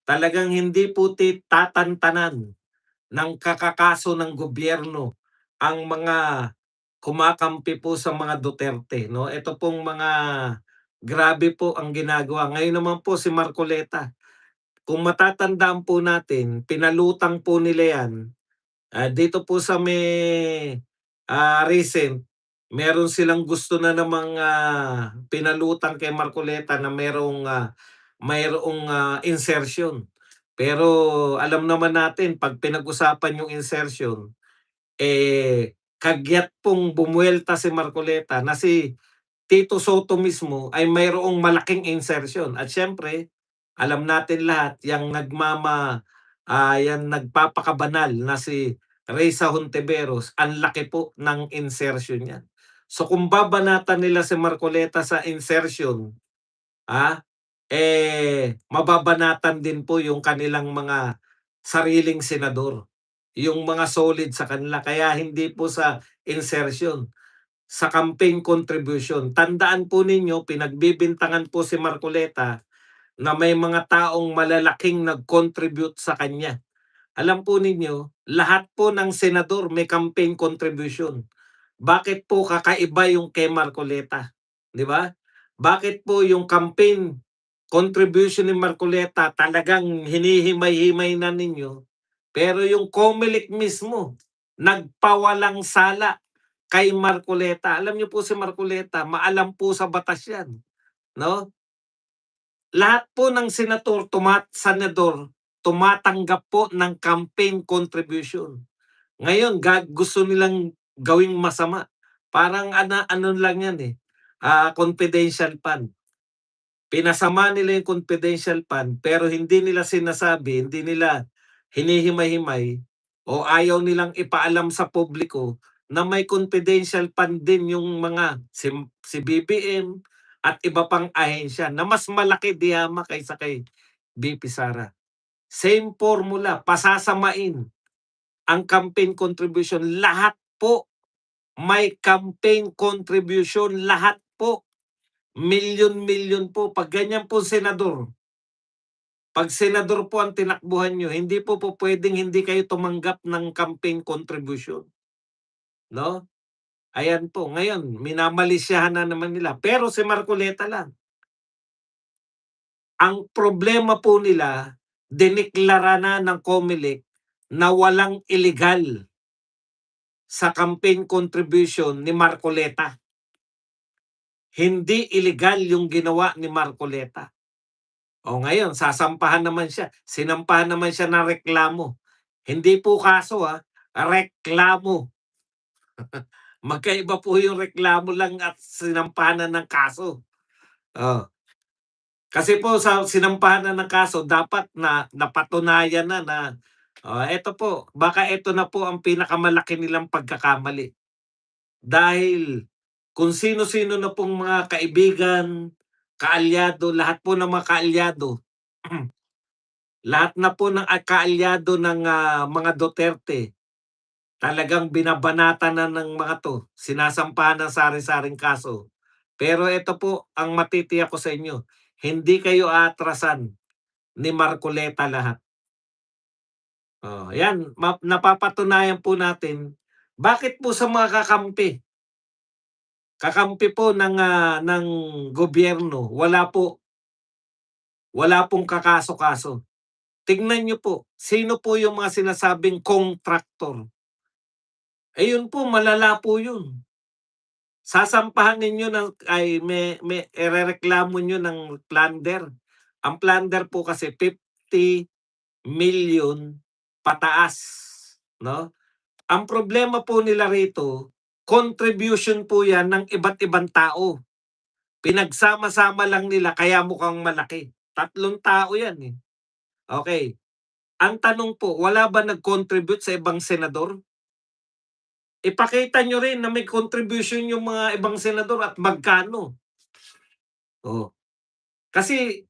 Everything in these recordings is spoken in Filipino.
Talagang hindi po tatantanan ng kakakaso ng gobyerno ang mga kumakampi po sa mga Duterte 'no. Ito pong mga grabe po ang ginagawa. Ngayon naman po si Marcoleta, kung matatandaan po natin pinalutang po nila 'yan, dito po sa may, recent meron silang gusto na namang, pinalutang kay Marcoleta na mayroong insertion. Pero alam naman natin 'pag pinag-usapan yung insertion, kagyat pong bumuwelta si Marcoleta na si Tito Soto mismo ay mayroong malaking insertion at siyempre alam natin lahat yang nagpapakabanal na si Reysa Hontiveros, ang laki po ng insertion niyan. So kung babanatan nila si Marcoleta sa insertion, ah, mababanatan din po yung kanilang mga sariling senador, yung mga solid sa kanila. Kaya hindi po sa insertion, sa campaign contribution. Tandaan po ninyo, pinagbibintangan po si Marcoleta na may mga taong malalaking nag-contribute sa kanya. Alam po ninyo, lahat po ng senador may campaign contribution. Bakit po kakaiba yung kay Marcoleta, 'di ba? Bakit po yung campaign contribution ni Marcoleta talagang hinihimay-himay na ninyo, pero yung COMELEC mismo nagpawalang sala kay Marcoleta. Alam niyo po si Marcoleta, maalam po sa batas 'yan, 'no? Lahat po ng senador tumatanggap po ng campaign contribution. Ngayon gusto nilang gawing masama. Parang ano lang 'yan, confidential fund. Pinasama nila yung confidential fund pero hindi nila sinasabi, hindi nila hinihimay-himay o ayaw nilang ipaalam sa publiko na may confidential fund din yung mga si BBM at iba pang ahensya na mas malaki di kaysa kay VP Sara. Same formula, pasasamain ang campaign contribution. Lahat po may campaign contribution, lahat po. Milyon-milyon po. Pag ganyan po senador, pag senador po ang tinakbuhan nyo, hindi po pwedeng hindi kayo tumanggap ng campaign contribution, 'no? Ayan po, ngayon minamalisyahan na naman nila. Pero si Marcoleta lang, ang problema po nila, dineklara na ng COMELEC na walang illegal sa campaign contribution ni Marcoleta. Hindi illegal yung ginawa ni Marcoleta. O ngayon sasampahan naman siya, sinampahan naman siya ng reklamo. Hindi po kaso, reklamo. Magkaiba po yung reklamo lang at sinampahan na ng kaso. Oh, kasi po sa sinampahan na ng kaso dapat na napatunayan na eto po, baka eto na po ang pinakamalaki nilang pagkakamali. Dahil kung sino-sino na pong mga kaibigan, kaalyado, lahat po ng mga kaalyado lahat na po ng kaalyado ng, mga Duterte, talagang binabanatan na ng mga 'to, sinasampahan ng sari-saring kaso. Pero ito po ang matitiyak ko sa inyo, hindi kayo aatrasan ni Marcoleta lahat. Oh, 'yan napapatunayan po natin bakit po sa mga kakampi po ng gobyerno wala pong kakaso-kaso. Tignan niyo po, sino po yung mga sinasabing kontraktor? Yun po malala po yun. Sasampahan ninyo may irereklamo niyo ng plunder. Ang plunder po kasi 50 million pataas, 'no? Ang problema po nila rito, contribution po 'yan ng iba't ibang tao. Pinagsama-sama lang nila kaya mukhang malaki. 3 tao 'yan, eh. Okey, ang tanong po, wala ba nag-contribute sa ibang senador? Ipakita niyo rin na may contribution yung mga ibang senador at magkano. Oh, kasi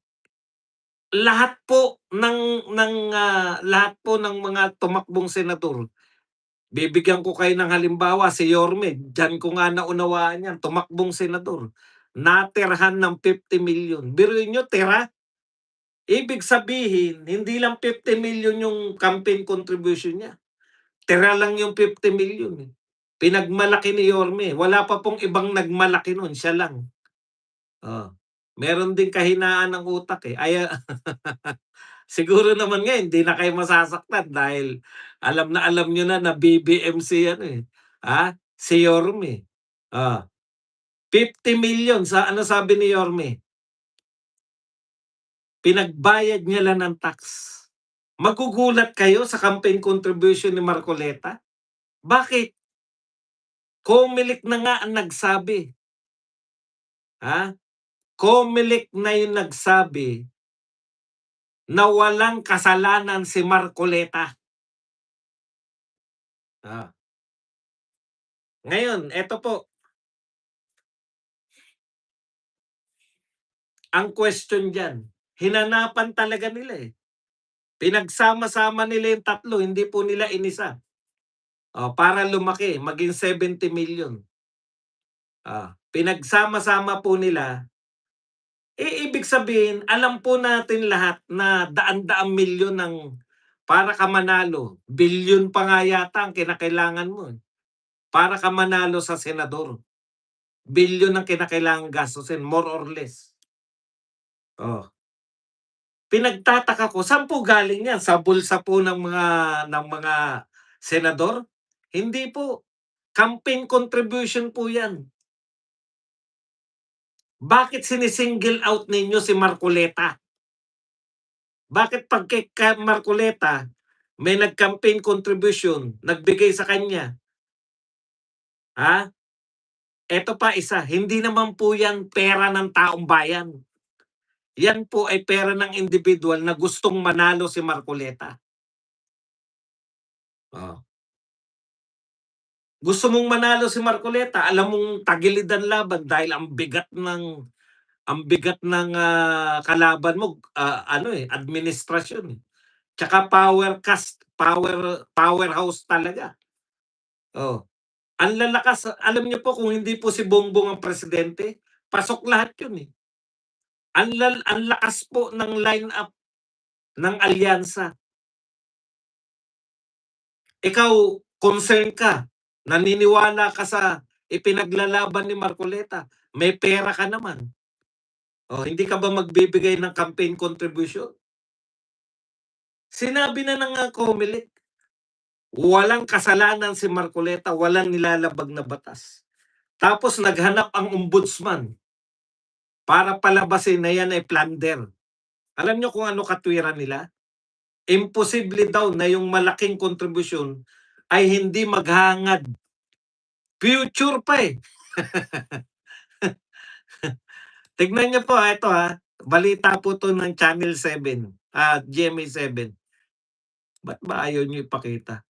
lahat po ng mga tumakbong senador, bibigyan ko kayo ng halimbawa si Yorme, diyan ko nga naunawaan yan, tumakbong senador, natirhan ng 50 million. Biruin niyo tira, Ibig sabihin, hindi lang 50 million yung campaign contribution niya. Tira lang yung 50 million eh. Pinagmalaki ni Yorme, wala pa pong ibang nagmalaki nun, siya lang. Oh, meron din kahinaan ng utak, eh, siguro naman nga hindi na kayo masasaktan dahil alam na alam niyo na na BBM si ano, eh, si Yorme. Oh, 50 million sa ano sabi ni Yorme, pinagbayad niya lang ng tax. Magugulat kayo sa campaign contribution ni Marcoleta? Bakit? COMELEC na nga ang nagsabi, ha? COMELEC na yung nagsabi na walang kasalanan si Marcoleta. Ah, ngayon eto po, ang question diyan, hinanapan talaga nila, eh. Pinagsama-sama nila yung tatlo, hindi po nila inisa. Para lumaki maging 70 million. Pinagsama-sama po nila, ibig sabihin alam po natin lahat na daan-daang milyon ng para ka manalo, bilyon pa nga yata ang kinakailangan mo, eh, para ka manalo sa senador. Bilyon ang kinakailangang gastusin, more or less. Oh, pinagtataka ko saan po galing yan, sa bulsa po ng mga senador? Hindi po, campaign contribution po yan. Bakit sini-single out ninyo si Marcoleta? Bakit pag kay Marcoleta may nag-campaign contribution, nagbigay sa kanya, ha? Eto pa isa, hindi naman po yan pera ng taong bayan. Yan po ay pera ng individual na gustong manalo si Marcoleta. Oh. Gusto mong manalo si Marcoleta, alam mong tagilid ang laban dahil ang bigat ng kalaban mo, ano, eh, administrasyon, eh. Tsaka powerhouse talaga. Oh, ang lalakas alam niyo po kung hindi po si Bongbong ang presidente, pasok lahat 'yun, eh. Ang lakas po ng lineup ng alyansa. Ikaw, concern ka, naniniwala ka sa ipinaglalaban ni Marcoleta, may pera ka naman. Hindi ka ba magbibigay ng campaign contribution? Sinabi na ng COMELEC, walang kasalanan si Marcoleta, walang nilalabag na batas. Tapos naghanap ang ombudsman para palabasin na yan ay plunder. Alam niyo kung ano katwiran nila? Imposible daw na yung malaking kontribusyon ay hindi maghangad. Future pa eh. Tignan niyo po, ito balita po to ng Channel 7, GMA7. Ba't ba ayaw niyo ipakita?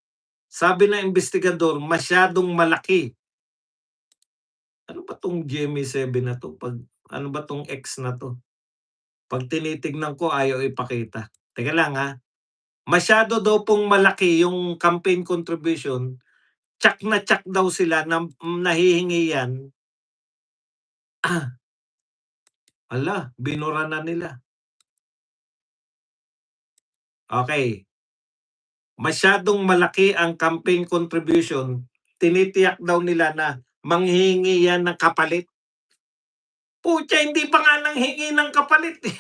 Sabi ng investigador, masyadong malaki. Ano ba 'tong GMA7 na 'to? Ano ba 'tong X na 'to? 'Pag tinitignan ko ayaw ipakita. Teka lang, masyado daw pong malaki yung campaign contribution, tiyak na tiyak daw sila na nahihingi yan. Binura na nila. Okay. Masyadong malaki ang campaign contribution, tinitiyak daw nila na manghihingi yan ng kapalit. Putya, hindi pa nga nanghingi ng kapalit, eh.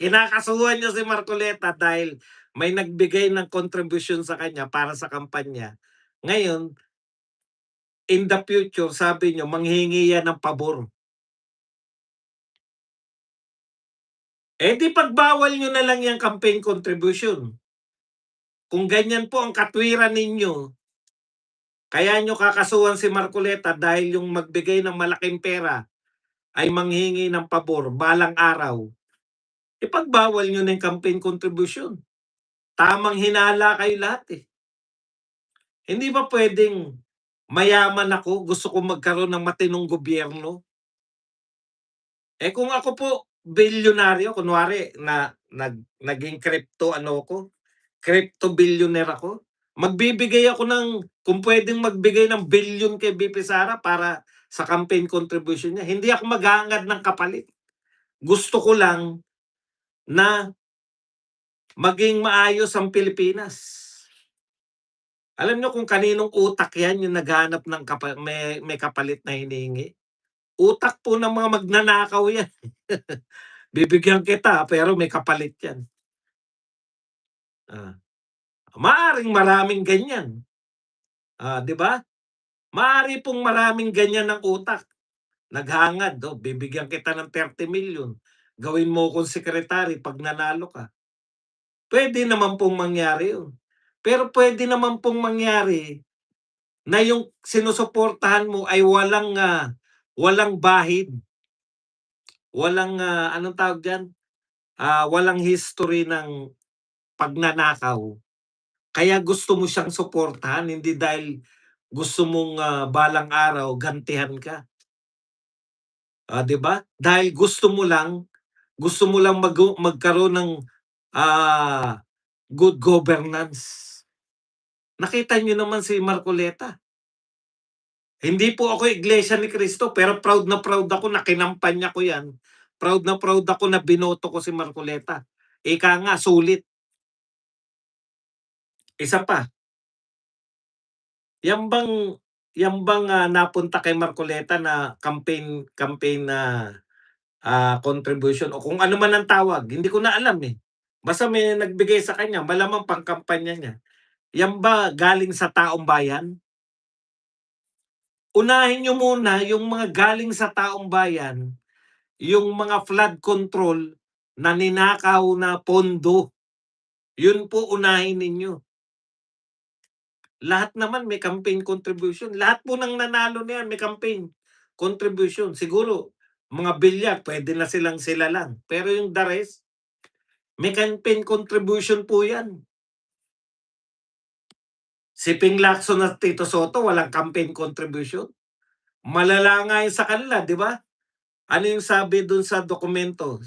Kinakasuhan niya si Marcoleta dahil may nagbigay ng contribution sa kanya para sa kampanya. Ngayon, in the future, sabi niyo manghihingi yan ng pabor. Di pagbawal niyo na lang yung campaign contribution. Kung ganyan po ang katwiran ninyo, kaya niyo kakasuhan si Marcoleta dahil yung magbigay ng malaking pera ay manghingi ng pabor balang araw, ipagbawal niyo na yung campaign contribution. Tamang hinala kayo lahat, eh. Hindi ba pwedeng mayaman ako, gusto ko magkaroon ng matinong gobyerno? Kung ako po bilyonaryo, kunwari naging crypto billionaire ako, magbibigay ako kung puwedeng magbigay ng bilyon kay VP Sara para sa campaign contribution niya, hindi ako maghahangad ng kapalit. Gusto ko lang na maging maayos ang Pilipinas. Alam niyo kung kaninong utak 'yan yung naghahanap ng may kapalit na hinihingi? Utak po ng mga magnanakaw 'yan. Bibigyan kita pero may kapalit 'yan. Ah, maaaring maraming ganyan, 'di ba? Maaari pong maraming ganyan ng utak. Naghangad, "Oh, bibigyan kita ng 30 milyon, gawin mo akong sekretary 'pag nanalo ka." Puwede naman pong mangyari 'yun. Pero puwede naman pong mangyari na yung sinusuportahan mo ay walang bahid, walang, anong tawag diyan, walang history ng pagnanakaw. Kaya gusto mo siyang suportahan hindi dahil gusto mong, balang araw gantihan ka, 'di ba? Dahil gusto mo lang magkaroon ng, ah, good governance. Nakita niyo naman si Marcoleta. Hindi po ako Iglesia ni Cristo pero proud ako na kinampanya ko 'yan. Proud na proud ako na binoto ko si Marcoleta. Ika nga sulit. Isa pa, 'yan bang 'yan bang napunta kay Marcoleta na campaign campaign na, contribution o kung ano man ang tawag, hindi ko na alam, eh. Basta may nagbigay sa kanya malamang pangkampanya niya. 'Yan ba galing sa taong bayan? Unahin niyo muna yung mga galing sa taong bayan, yung mga flood control na ninakaw na pondo, yun po unahin ninyo. Lahat naman may campaign contribution, lahat po ng nanalo na yan may campaign contribution. Siguro mga bilyag puwede na silang sila lang, pero yung the rest, may campaign contribution po yan. Si Ping Lacson at Tito Soto walang campaign contribution. Malala nga yun sa kanila, 'di ba? Ano yung sabi dun sa dokumento?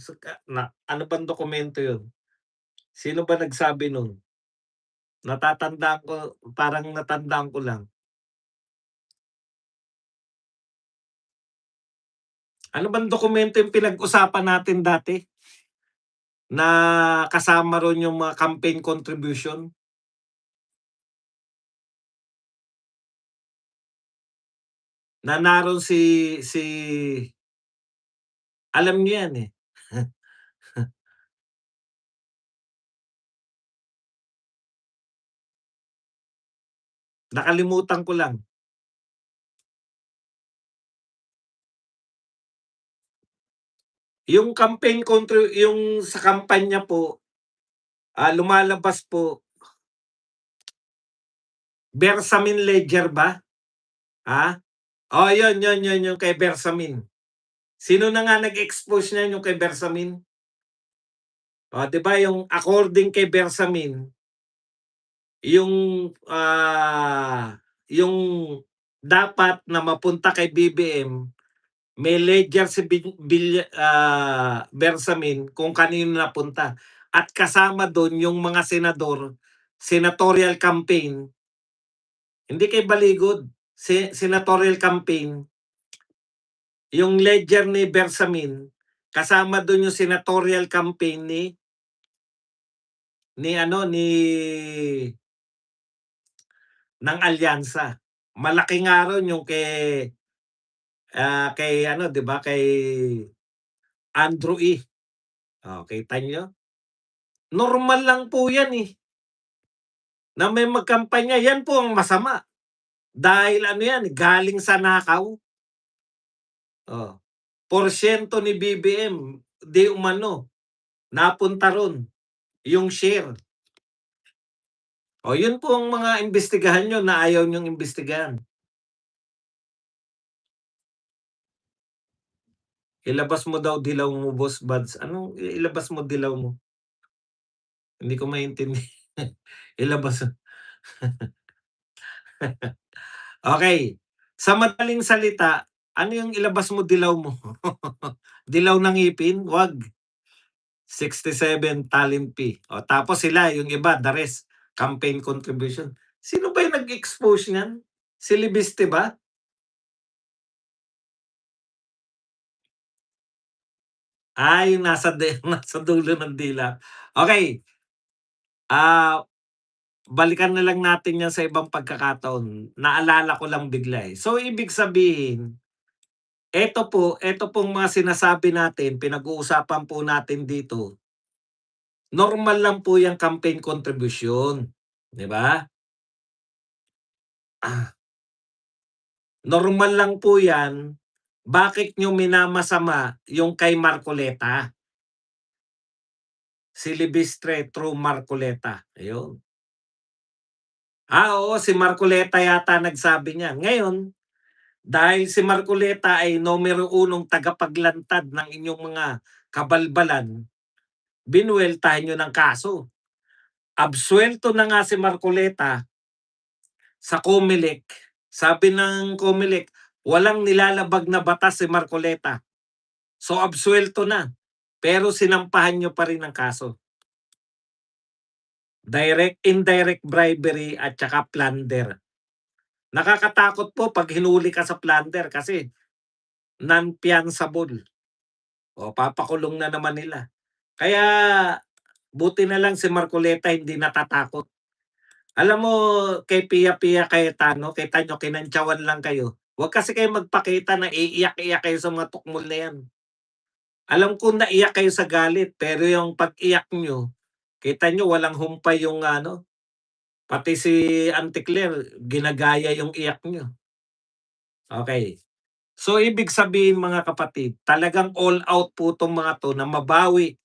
Ano bang dokumento yun? Sino ba nagsabi nun? Natatandaan ko, parang natandaan ko lang. Ano bang dokumento yung pinag-usapan natin dati na kasama ron yung mga campaign contribution? Na naroon si alam niyo yan, eh. Nakalimutan ko lang. Yung sa kampanya po, lumalabas po, Bersamin Ledger ba? Ah? Oh, yun yung kay Bersamin. Sino na nga nag-expose niyan yung kay Bersamin? Oh, 'di ba yung according kay Bersamin, yung, yung dapat na mapunta kay BBM, may ledger si Bersamin kung kanino napunta at kasama dun yung mga senador, senatorial campaign, hindi kay Baligod, senatorial campaign, yung ledger ni Bersamin, kasama dun yung senatorial campaign ni ano, ng alyansa. Malaki nga ron yung kay ano 'di ba, kay Andrew E. Oh, kita niyo? Normal lang po 'yan, eh, na may magkampanya, 'yan po ang masama. Dahil ano 'yan, galing sa nakaw, oh. Porsiyento ni BBM di umano napunta ron, yung share. Oh, yun po ang mga imbestigahan niyo na ayaw niyong imbestigahan. Ilabas mo daw dilaw mo, Boss Buds. Anong ilabas mo dilaw mo? Hindi ko maintindihan. Ilabas okey. Sa madaling salita, ano yung ilabas mo dilaw mo? Dilaw ng ngipin? Wag. 67 talent fee. O tapos sila yung iba, the rest, campaign contribution. Sino ba yung nag-expose niyan? Si Libiste ba? Yung nasa dulo ng dila. Okey, ah, balikan na lang natin 'yan sa ibang pagkakataon. Naalala ko lang bigla, eh. So, ibig sabihin, eto pong mga sinasabi natin, pinag-uusapan po natin dito, normal lang po 'yang campaign contribution, 'di ba? Ah, normal lang po 'yan. Bakit niyo minamasama yung kay Marcoleta, si Libistre through Marcoleta, ayun. Oo, si Marcoleta yata nagsabi niyan. Ngayon, dahil si Marcoleta ay numero unong tagapaglantad ng inyong mga kabalbalan, binuweltahan niyo ng kaso. Absuelto na nga si Marcoleta sa COMELEC. Sabi ng COMELEC, walang nilalabag na batas si Marcoleta. So, absuelto na, pero sinampahan niyo pa rin ng kaso. Indirect bribery at saka plunder. Nakakatakot po 'pag hinuli ka sa plunder kasi non-fianceable. O, papakulong na naman nila. Kaya buti na lang si Marcoleta hindi natatakot. Alam mo, kay Pia Cayetano, kita niyo kinantyawan lang kayo. Huwag kasi kayong magpakita na iiyak-iyak kayo sa mga tukmol na 'yan. Alam kong naiyak kayo sa galit, pero yung pag-iyak niyo, kita niyo walang humpay yung ano, pati si Auntie Claire ginagaya yung iyak niyo. Okey. So, ibig sabihin mga kapatid, talagang all out po 'tong mga 'to na mabawi.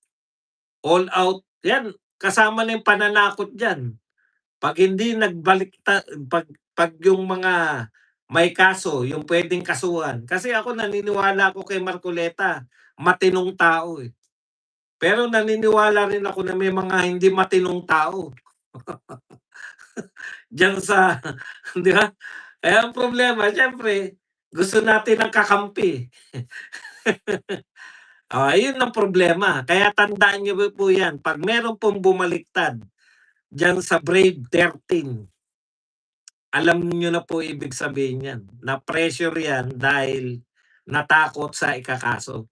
All out, 'yan kasama na yung pananakot diyan. 'Pag hindi 'pag yung mga may kaso, yung puwedeng kasuhan. Kasi ako naniniwala ako kay Marcoleta, matinong tao, eh. Pero naniniwala rin ako na may mga hindi matinong tao diyan sa di ba? Eh, ang problema siyempre gusto natin ng kakampi. Ayun ang problema. Kaya tandaan niyo po 'yan, 'pag meron pong bumaliktad diyan sa Brave 13, alam niyo na po ibig sabihin niyan, na pressure 'yan dahil natakot sa ikakaso.